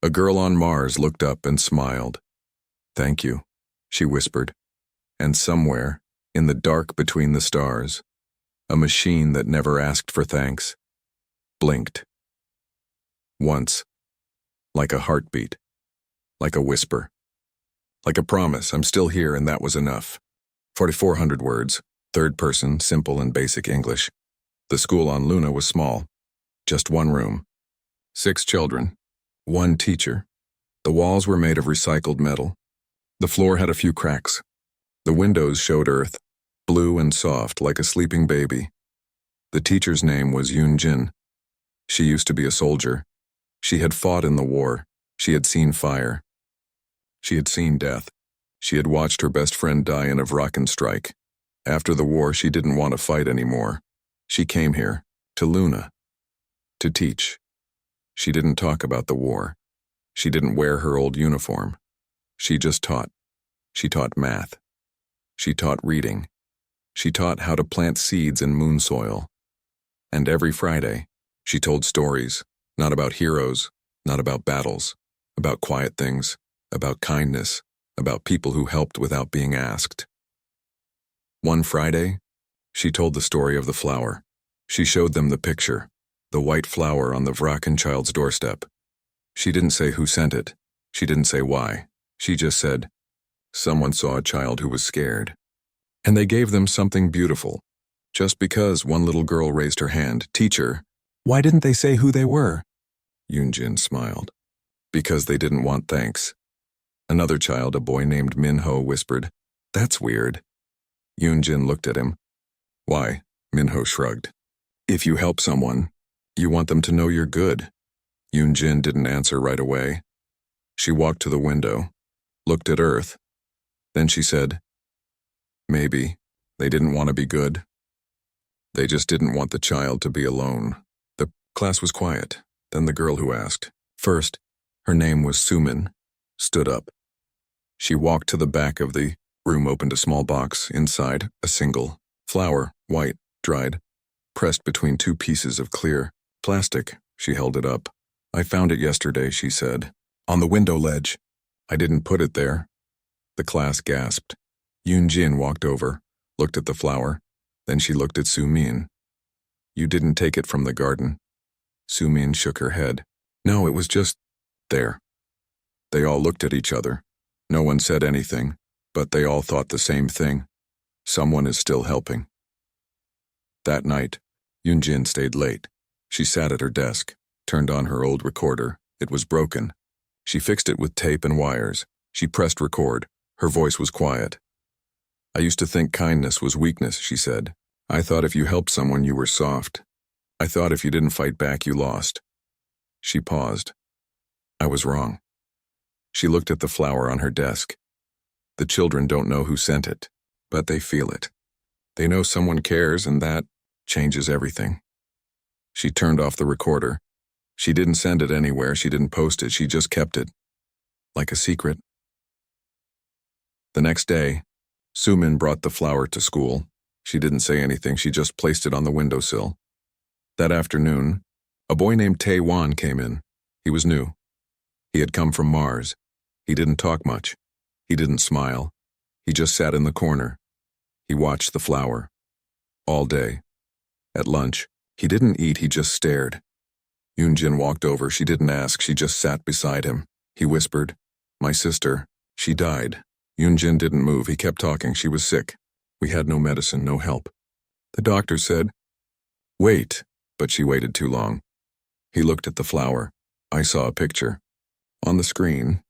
A girl on Mars looked up and smiled. Thank you, she whispered. And somewhere, in the dark between the stars, a machine that never asked for thanks blinked. Once, like a heartbeat, like a whisper, like a promise, I'm still here, and that was enough. 4,400 words, third person, simple and basic English. The school on Luna was small, just one room, 6 children, 1 teacher. The walls were made of recycled metal. The floor had a few cracks. The windows showed Earth, blue and soft like a sleeping baby. The teacher's name was Yoon Jin. She used to be a soldier. She had fought in the war. She had seen fire. She had seen death. She had watched her best friend die in a Vraken strike. After the war, she didn't want to fight anymore. She came here, to Luna, to teach. She didn't talk about the war. She didn't wear her old uniform. She just taught. She taught math. She taught reading. She taught how to plant seeds in moon soil. And every Friday, she told stories, not about heroes, not about battles, about quiet things, about kindness, about people who helped without being asked. One Friday, she told the story of the flower. She showed them the picture, the white flower on the Vraken child's doorstep. She didn't say who sent it. She didn't say why. She just said, someone saw a child who was scared. And they gave them something beautiful. Just because one little girl raised her hand, Teacher, why didn't they say who they were? Yoonjin smiled. Because they didn't want thanks. Another child, a boy named Minho, whispered, That's weird. Yoonjin looked at him. Why? Minho shrugged. If you help someone, you want them to know you're good. Yoonjin didn't answer right away. She walked to the window, looked at Earth. Then she said, Maybe they didn't want to be good. They just didn't want the child to be alone. The class was quiet. Then the girl who asked, first, her name was Sumin, stood up. She walked to the back of the room, opened a small box. Inside, a single flower, white, dried, pressed between 2 pieces of clear plastic. She held it up. I found it yesterday, she said. On the window ledge. I didn't put it there. The class gasped. Yoonjin walked over, looked at the flower. Then she looked at Sumin. You didn't take it from the garden. Sumin shook her head. No, it was just there. They all looked at each other. No one said anything, but they all thought the same thing. Someone is still helping. That night, Yoonjin stayed late. She sat at her desk, turned on her old recorder. It was broken. She fixed it with tape and wires. She pressed record. Her voice was quiet. I used to think kindness was weakness, she said. I thought if you helped someone, you were soft. I thought if you didn't fight back, you lost. She paused. I was wrong. She looked at the flower on her desk. The children don't know who sent it, but they feel it. They know someone cares, and that changes everything. She turned off the recorder. She didn't send it anywhere. She didn't post it. She just kept it. Like a secret. The next day, Sumin brought the flower to school. She didn't say anything. She just placed it on the windowsill. That afternoon, a boy named Tae-Wan came in. He was new. He had come from Mars. He didn't talk much. He didn't smile. He just sat in the corner. He watched the flower. All day. At lunch, he didn't eat, he just stared. Yoonjin walked over. She didn't ask, she just sat beside him. He whispered, "My sister, she died." Yoonjin didn't move. He kept talking. "She was sick. We had no medicine, no help. The doctor said, 'Wait,' but she waited too long." He looked at the flower. I saw a picture. On the screen,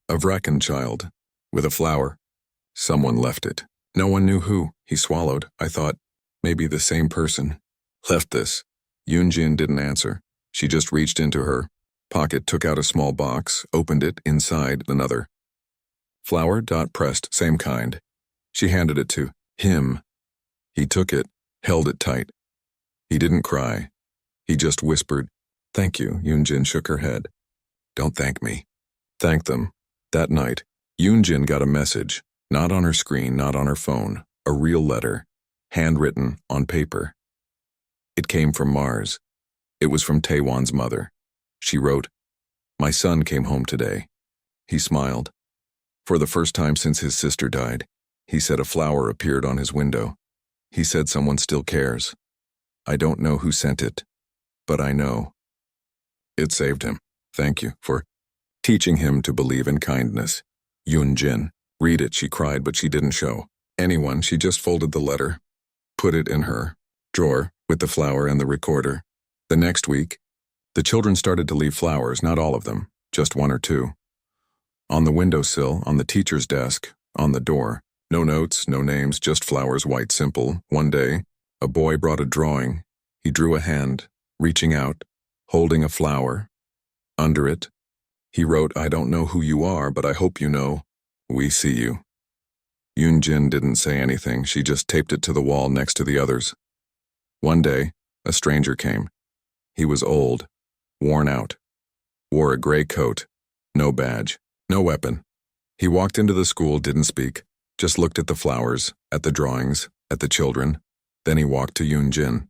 a Vrakan child, with a flower. Someone left it. No one knew who. He swallowed. I thought, maybe the same person left this. Yoonjin didn't answer. She just reached into her pocket, took out a small box, opened it, inside another. Flower, dot pressed, same kind. She handed it to him. He took it, held it tight. He didn't cry. He just whispered, "Thank you." Yoonjin shook her head. "Don't thank me. Thank them." That night, Yoonjin got a message, not on her screen, not on her phone, a real letter, handwritten on paper. It came from Mars. It was from Taewon's mother. She wrote, "My son came home today." He smiled. For the first time since his sister died, he said a flower appeared on his window. He said someone still cares. I don't know who sent it, but I know. It saved him. Thank you for teaching him to believe in kindness. Yoonjin. Read it, she cried, but she didn't show anyone. She just folded the letter, put it in her drawer with the flower and the recorder. The next week, the children started to leave flowers, not all of them, just one or two. On the windowsill, on the teacher's desk, on the door. No notes, no names, just flowers, white, simple. One day, a boy brought a drawing. He drew a hand, reaching out, holding a flower. Under it, he wrote, "I don't know who you are, but I hope you know. We see you." Yoonjin didn't say anything. She just taped it to the wall next to the others. One day, a stranger came. He was old, worn out, wore a gray coat, no badge, no weapon. He walked into the school, didn't speak, just looked at the flowers, at the drawings, at the children. Then he walked to Yoonjin.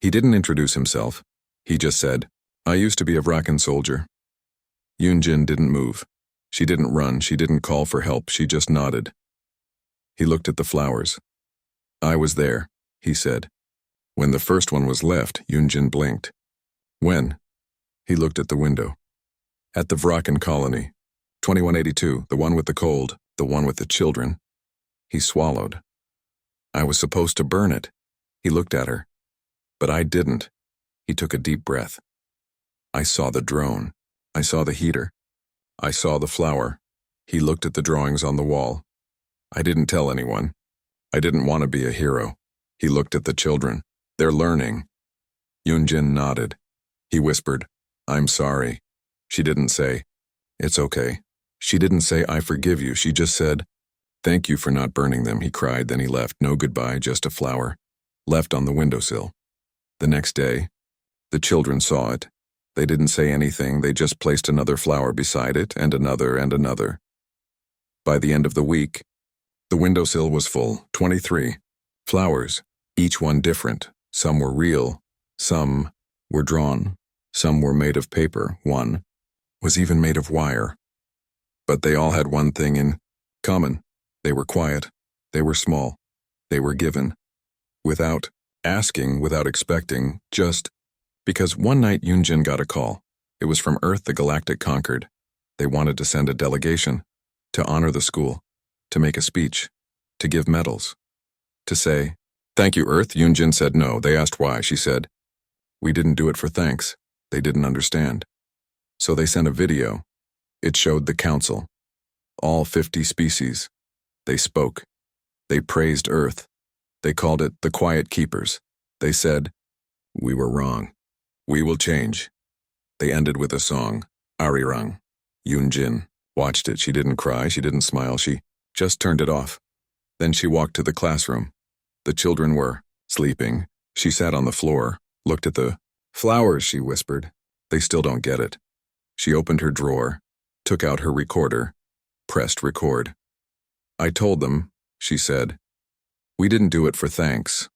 He didn't introduce himself. He just said, "I used to be a Vrakan soldier." Yoonjin didn't move. She didn't run. She didn't call for help. She just nodded. He looked at the flowers. "I was there," he said. "When the first one was left," Yoonjin blinked. "When?" He looked at the window. "At the Vrakan colony. 2182, the one with the cold, the one with the children." He swallowed. "I was supposed to burn it." He looked at her. "But I didn't." He took a deep breath. "I saw the drone. I saw the heater. I saw the flower." He looked at the drawings on the wall. "I didn't tell anyone. I didn't want to be a hero." He looked at the children. "They're learning." Yoonjin nodded. He whispered, "I'm sorry." She didn't say, "It's okay." She didn't say, "I forgive you." She just said, "Thank you for not burning them." He cried, then he left. No goodbye, just a flower, left on the windowsill. The next day, the children saw it. They didn't say anything. They just placed another flower beside it, and another and another. By the end of the week, the windowsill was full, 23 flowers, each one different. Some were real, some were drawn, some were made of paper, one was even made of wire. But they all had one thing in common. They were quiet, they were small, they were given. Without asking, without expecting, just because one night Yoonjin got a call. It was from Earth, the Galactic Concord. They wanted to send a delegation to honor the school, to make a speech, to give medals, to say, "Thank you, Earth." Yoonjin said no. They asked why. She said, "We didn't do it for thanks." They didn't understand. So they sent a video. It showed the council, all 50 species. They spoke. They praised Earth. They called it the Quiet Keepers. They said, "We were wrong. We will change." They ended with a song, Arirang. Yoonjin watched it. She didn't cry. She didn't smile. She just turned it off. Then she walked to the classroom. The children were sleeping. She sat on the floor, looked at the flowers, she whispered. "They still don't get it." She opened her drawer, took out her recorder, pressed record. "I told them," she said, "we didn't do it for thanks.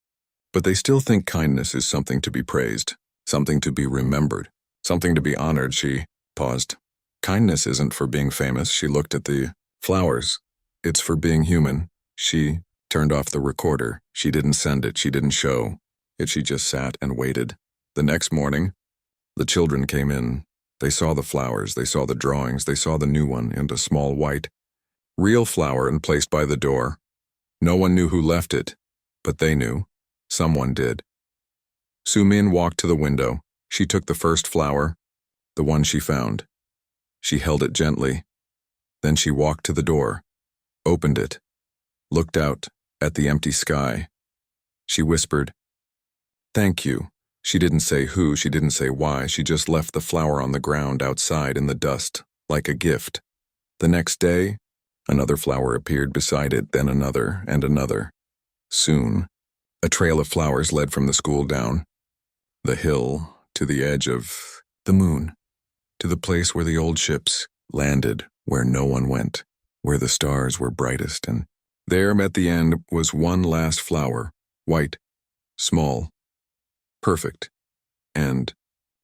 But they still think kindness is something to be praised, something to be remembered, something to be honored." She paused. "Kindness isn't for being famous." She looked at the flowers. "It's for being human." She turned off the recorder. She didn't send it. She didn't show Yet she just sat and waited. The next morning, the children came in. They saw the flowers, they saw the drawings, they saw the new one and a small white, real flower and placed by the door. No one knew who left it, but they knew. Someone did. Sumin walked to the window. She took the first flower, the one she found. She held it gently. Then she walked to the door, opened it, looked out at the empty sky. She whispered, "Thank you." She didn't say who, she didn't say why, she just left the flower on the ground outside in the dust, like a gift. The next day, another flower appeared beside it, then another and another. Soon, a trail of flowers led from the school down the hill to the edge of the moon, to the place where the old ships landed, where no one went, where the stars were brightest, and there at the end was one last flower, white, small, perfect, and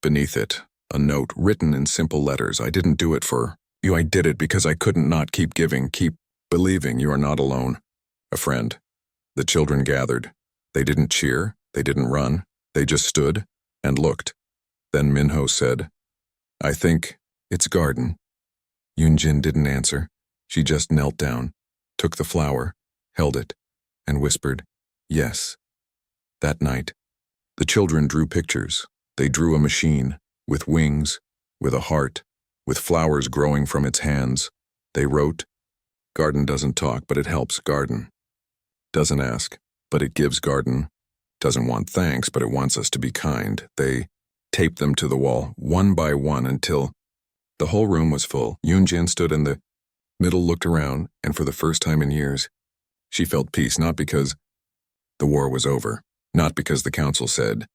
beneath it, a note written in simple letters. "I didn't do it for you, I did it because I couldn't not keep giving, keep believing you are not alone. A friend." The children gathered. They didn't cheer, they didn't run, they just stood and looked. Then Minho said, "I think it's garden." Yunjin didn't answer. She just knelt down, took the flower, held it, and whispered, "Yes." That night, the children drew pictures. They drew a machine, with wings, with a heart, with flowers growing from its hands. They wrote, "Garden doesn't talk, but it helps garden. Doesn't ask, but it gives garden. Doesn't want thanks, but it wants us to be kind." They taped them to the wall, one by one, until the whole room was full. Yunjin stood in the middle, looked around, and for the first time in years, she felt peace, not because the war was over, not because the council said,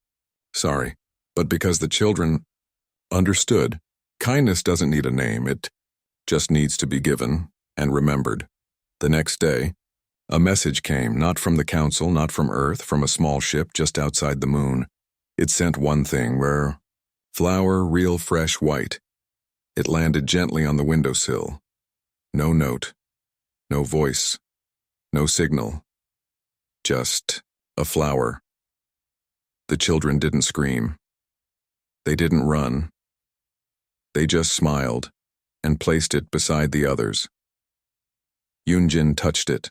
"Sorry," but because the children understood. Kindness doesn't need a name, it just needs to be given and remembered. The next day, a message came, not from the council, not from Earth, from a small ship just outside the moon. It sent one thing, rare flower, real fresh white. It landed gently on the windowsill. No note, no voice, no signal. Just a flower. The children didn't scream. They didn't run. They just smiled and placed it beside the others. Yunjin touched it.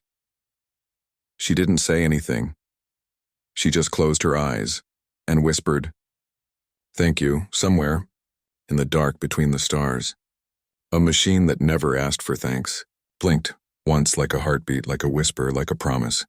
She didn't say anything. She just closed her eyes and whispered, "Thank you," somewhere in the dark between the stars. A machine that never asked for thanks blinked once, like a heartbeat, like a whisper, like a promise.